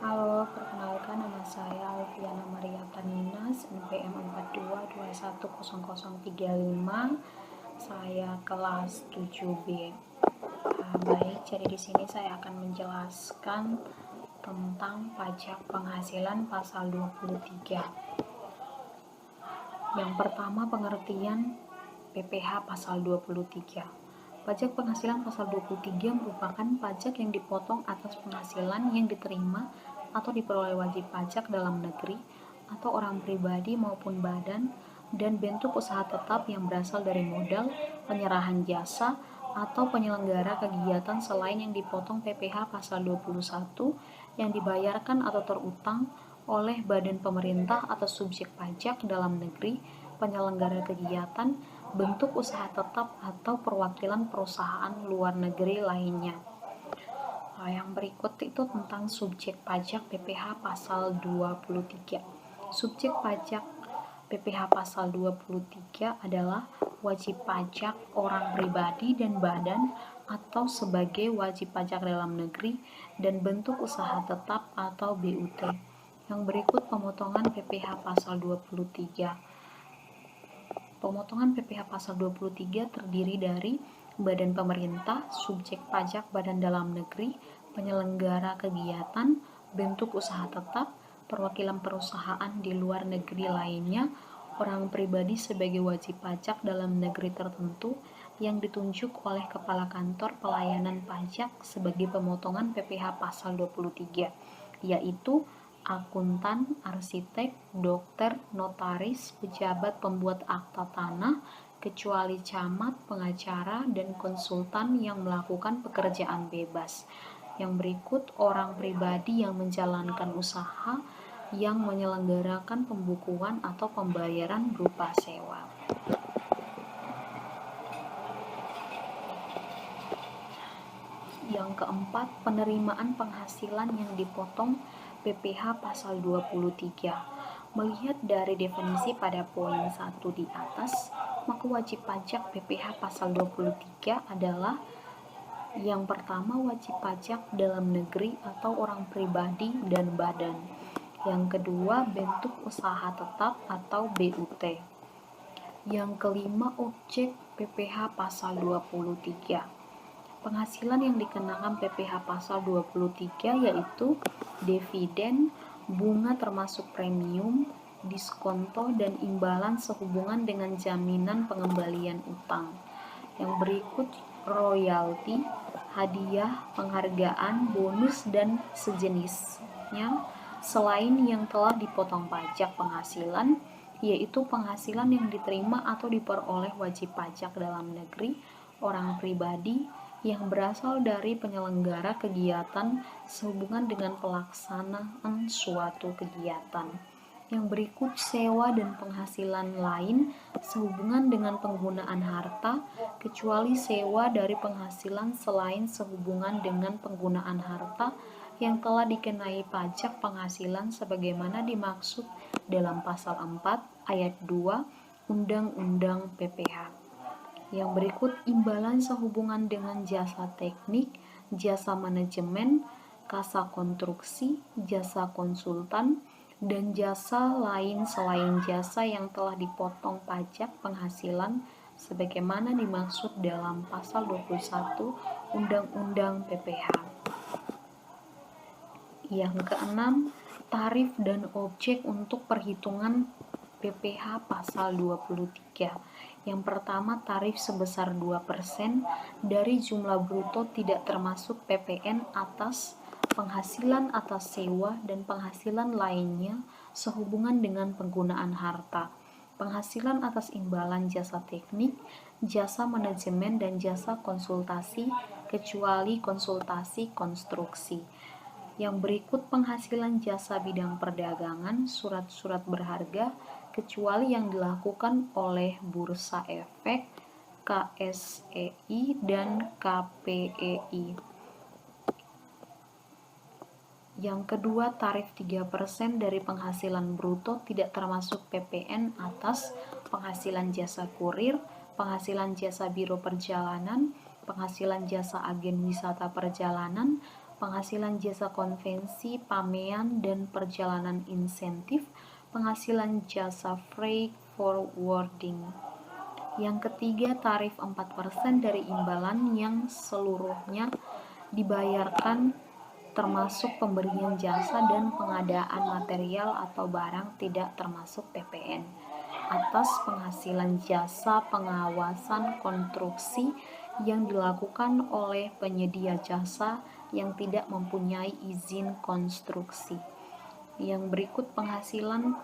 Halo, perkenalkan nama saya Alfiana Maria Taninas, NPM 42210035. Saya kelas 7B. Baik, jadi di sini saya akan menjelaskan tentang pajak penghasilan pasal 23. Yang pertama, pengertian PPh pasal 23. Pajak penghasilan pasal 23 merupakan pajak yang dipotong atas penghasilan yang diterima atau diperoleh wajib pajak dalam negeri atau orang pribadi maupun badan dan bentuk usaha tetap yang berasal dari modal, penyerahan jasa, atau penyelenggara kegiatan selain yang dipotong PPh pasal 21 yang dibayarkan atau terutang oleh badan pemerintah atau subjek pajak dalam negeri, penyelenggara kegiatan, bentuk usaha tetap atau perwakilan perusahaan luar negeri lainnya. Yang berikut itu tentang subjek pajak PPh pasal 23. Subjek pajak PPh pasal 23 adalah wajib pajak orang pribadi dan badan atau sebagai wajib pajak dalam negeri dan bentuk usaha tetap atau BUT. Yang berikut pemotongan PPh pasal 23. Pemotongan PPh pasal 23 terdiri dari badan pemerintah, subjek pajak badan dalam negeri, penyelenggara kegiatan, bentuk usaha tetap, perwakilan perusahaan di luar negeri lainnya, orang pribadi sebagai wajib pajak dalam negeri tertentu yang ditunjuk oleh Kepala Kantor Pelayanan Pajak sebagai pemotongan PPh pasal 23, yaitu akuntan, arsitek, dokter, notaris, pejabat pembuat akta tanah, kecuali camat, pengacara, dan konsultan yang melakukan pekerjaan bebas. Yang berikut orang pribadi yang menjalankan usaha yang menyelenggarakan pembukuan atau pembayaran berupa sewa. Yang keempat, penerimaan penghasilan yang dipotong PPh pasal 23. Melihat dari definisi pada poin 1 di atas, maka wajib pajak PPh pasal 23 adalah yang pertama, wajib pajak dalam negeri atau orang pribadi dan badan. Yang kedua, bentuk usaha tetap atau BUT. Yang kelima, objek PPh pasal 23. Penghasilan yang dikenakan PPh pasal 23 yaitu dividen, bunga termasuk premium, diskonto, dan imbalan sehubungan dengan jaminan pengembalian utang. Yang berikut royalti, hadiah, penghargaan, bonus, dan sejenisnya selain yang telah dipotong pajak penghasilan, yaitu penghasilan yang diterima atau diperoleh wajib pajak dalam negeri, orang pribadi, yang berasal dari penyelenggara kegiatan sehubungan dengan pelaksanaan suatu kegiatan. Yang berikut sewa dan penghasilan lain sehubungan dengan penggunaan harta, kecuali sewa dari penghasilan selain sehubungan dengan penggunaan harta yang telah dikenai pajak penghasilan sebagaimana dimaksud dalam pasal 4 ayat 2 Undang-Undang PPh. Yang berikut imbalan sehubungan dengan jasa teknik, jasa manajemen, kasa konstruksi, jasa konsultan, dan jasa lain selain jasa yang telah dipotong pajak penghasilan sebagaimana dimaksud dalam pasal 21 Undang-Undang PPh. Yang keenam, tarif dan objek untuk perhitungan PPh pasal 23. Yang pertama, tarif sebesar 2% dari jumlah bruto tidak termasuk PPN atas penghasilan atas sewa dan penghasilan lainnya sehubungan dengan penggunaan harta, penghasilan atas imbalan jasa teknik, jasa manajemen, dan jasa konsultasi, kecuali konsultasi konstruksi. Yang berikut penghasilan jasa bidang perdagangan, surat-surat berharga, kecuali yang dilakukan oleh Bursa Efek, KSEI, dan KPEI. Yang kedua, tarif 3% dari penghasilan bruto tidak termasuk PPN atas penghasilan jasa kurir, penghasilan jasa biro perjalanan, penghasilan jasa agen wisata perjalanan, penghasilan jasa konvensi, pamean, dan perjalanan insentif, penghasilan jasa freight forwarding. Yang ketiga, tarif 4% dari imbalan yang seluruhnya dibayarkan termasuk pemberian jasa dan pengadaan material atau barang tidak termasuk PPN atas penghasilan jasa pengawasan konstruksi yang dilakukan oleh penyedia jasa yang tidak mempunyai izin konstruksi. Yang berikut penghasilan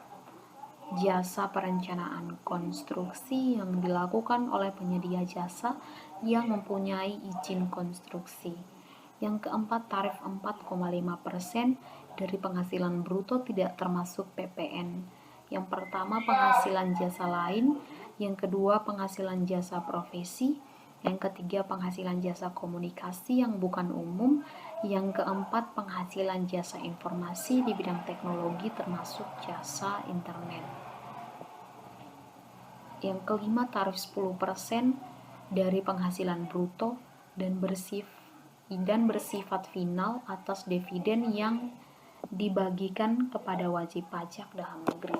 jasa perencanaan konstruksi yang dilakukan oleh penyedia jasa yang mempunyai izin konstruksi. Yang keempat, tarif 4,5% dari penghasilan bruto tidak termasuk PPN. Yang pertama, penghasilan jasa lain. Yang kedua, penghasilan jasa profesi. Yang ketiga, penghasilan jasa komunikasi yang bukan umum. Yang keempat, penghasilan jasa informasi di bidang teknologi termasuk jasa internet. Yang kelima, tarif 10% dari penghasilan bruto dan bersifat final atas dividen yang dibagikan kepada wajib pajak dalam negeri.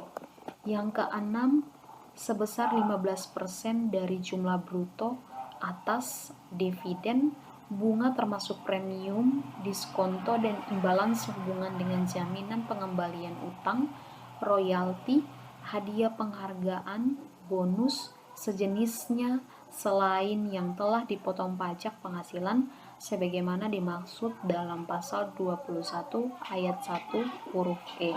Yang keenam, sebesar 15% dari jumlah bruto atas dividen, bunga termasuk premium, diskonto, dan imbalan sehubungan dengan jaminan pengembalian utang, royalti, hadiah penghargaan, bonus, sejenisnya selain yang telah dipotong pajak penghasilan sebagaimana dimaksud dalam pasal 21 ayat 1 huruf E.